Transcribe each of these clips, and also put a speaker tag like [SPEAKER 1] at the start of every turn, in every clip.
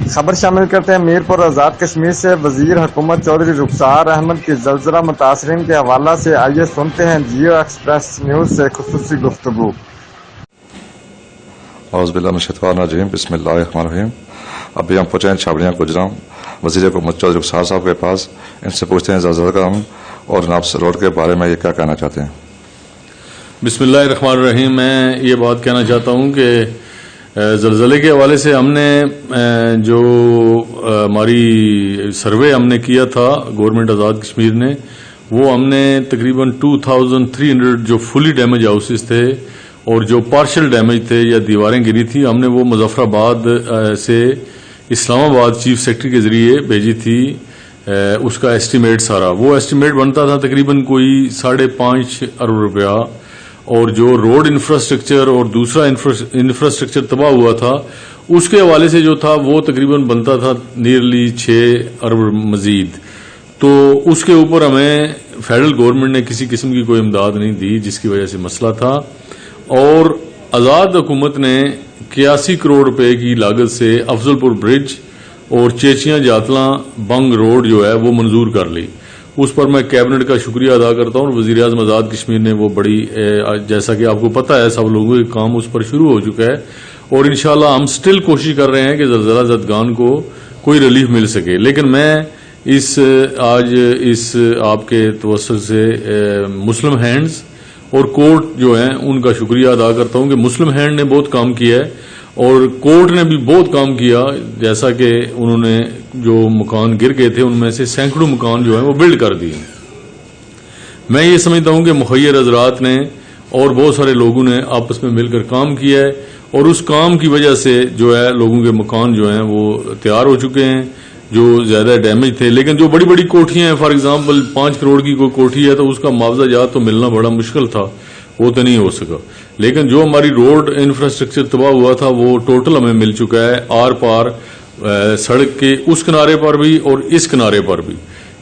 [SPEAKER 1] खबर शामिल करते हैं मीरपुर आज़ाद कश्मीर से। वजीर हुकूमत चौधरी रुखसार अहमद की ज़लज़ला मुतासरीन के हवाला से आइए सुनते हैं जियो एक्सप्रेस न्यूज़ से खुसूसी गुफ्तगू।
[SPEAKER 2] औज़ुबिल्लाहिमिनश्शैतानिर्रजीम बिस्मिल्लाहिर्रहमानिर्रहीम। अभी हम पहुँचे हैं छाबड़ियाँ गुजराम वज़ीर हुकूमत चौधरी रुखसार साहब के पास। इनसे पूछते हैं ज़लज़ला का और नाब्स रोड के बारे में ये क्या कहना चाहते हैं।
[SPEAKER 3] बिस्मिल्लाहिर्रहमानिर्रहीम। मैं ये बात कहना चाहता हूँ कि ज़लज़ले के हवाले से हमने जो हमारी सर्वे हमने किया था गवर्नमेंट आज़ाद कश्मीर ने, वो हमने तकरीबन 2300 जो फुली डैमेज हाउसेस थे और जो पार्शल डैमेज थे या दीवारें गिरी थी, हमने वो मुजफ्फराबाद से इस्लामाबाद चीफ सेक्रेटरी के ज़रिए भेजी थी। उसका एस्टीमेट सारा वो एस्टीमेट बनता था तकरीबन कोई 5.5 अरब रुपया, और जो रोड इंफ्रास्ट्रक्चर और दूसरा इंफ्रास्ट्रक्चर तबाह हुआ था उसके हवाले से जो था वो तकरीबन बनता था नियरली 6 अरब मजीद। तो उसके ऊपर हमें फेडरल गवर्नमेंट ने किसी किस्म की कोई इमदाद नहीं दी, जिसकी वजह से मसला था। और आज़ाद हुकूमत ने 81 करोड़ रुपए की लागत से अफजलपुर ब्रिज और चेचियां जातला बंग रोड जो है वो मंजूर कर ली। उस पर मैं कैबिनेट का शुक्रिया अदा करता हूं। वज़ीर आज़म आज़ाद कश्मीर ने वो बड़ी, जैसा कि आपको पता है सब लोगों के काम उस पर शुरू हो चुका है और इंशाल्लाह हम स्टिल कोशिश कर रहे हैं कि ज़लज़ला ज़दगान को कोई रिलीफ मिल सके। लेकिन मैं आज इस आपके तवस्सुल से मुस्लिम हैंड्स और कोर्ट जो है उनका शुक्रिया अदा करता हूं कि मुस्लिम हैंड ने बहुत काम किया है और कोर्ट ने भी बहुत काम किया। जैसा कि उन्होंने जो मकान गिर गए थे उनमें से सैकड़ों मकान जो है वो बिल्ड कर दिए। मैं ये समझता हूं कि मुखय्यर हजरात ने और बहुत सारे लोगों ने आपस में मिलकर काम किया है और उस काम की वजह से जो है लोगों के मकान जो हैं वो तैयार हो चुके हैं जो ज्यादा डैमेज थे। लेकिन जो बड़ी बड़ी कोठियां हैं, फॉर एग्जाम्पल 5 करोड़ की कोई कोठी है तो उसका मुआवजा जात तो मिलना बड़ा मुश्किल था, वो तो नहीं हो सका। लेकिन जो हमारी रोड इंफ्रास्ट्रक्चर तबाह हुआ था वो टोटल हमें मिल चुका है, आर पार सड़क के उस किनारे पर भी और इस किनारे पर भी।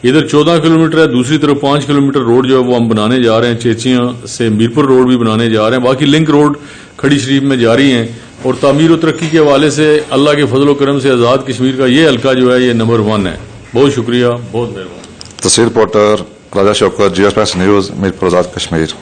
[SPEAKER 3] इधर 14 किलोमीटर है, दूसरी तरफ 5 किलोमीटर रोड जो है वो हम बनाने जा रहे हैं। चेचियां से मीरपुर रोड भी बनाने जा रहे हैं। बाकी लिंक रोड खड़ी शरीफ में जारी हैं और तामीर और तरक्की के हवाले से अल्लाह के फजल करम से आज़ाद कश्मीर का ये हल्का जो है ये नंबर 1 है। बहुत शुक्रिया, बहुत मेहरबानी।
[SPEAKER 2] तस्वीर रिपोर्टर राजा शौकत, जियो एक्सप्रेस न्यूज़, मीरपुर आज़ाद कश्मीर।